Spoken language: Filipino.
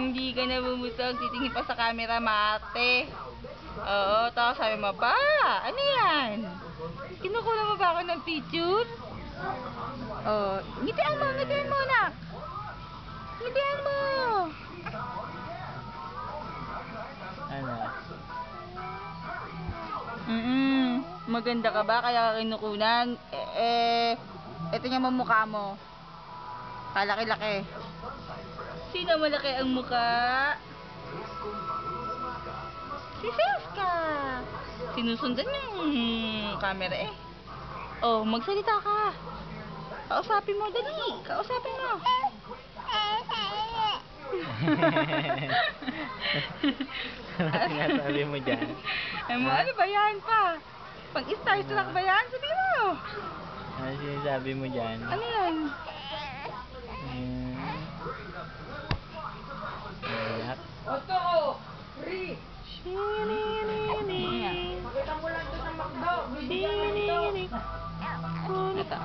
Hindi ka na bumusog. Titingin pa sa camera, Mate. Oo, tapos sabi mo pa, ano yan? Kinukuha mo ba ako ng picture? Oh, ngitian mo, anak. Ngitian mo. Ano? Maganda ka ba? Kaya kinukunan? Ito niya mo mukha mo. Kalaki-laki. Sino malaki ang mukha? Si Seska. Sinusundan yung camera eh. Oh, magsalita ka. Kausapin mo, dali. Kausapin mo. Ano sinasabi mo dyan? Ano ba yan pa? Pag-starstruck ba yan? Sabi mo. Ano sinasabi mo dyan? Ano yan? Ayak. Oto, free. Pakita mo lang ito ng McDo. Bibigyan mo ito. Ito.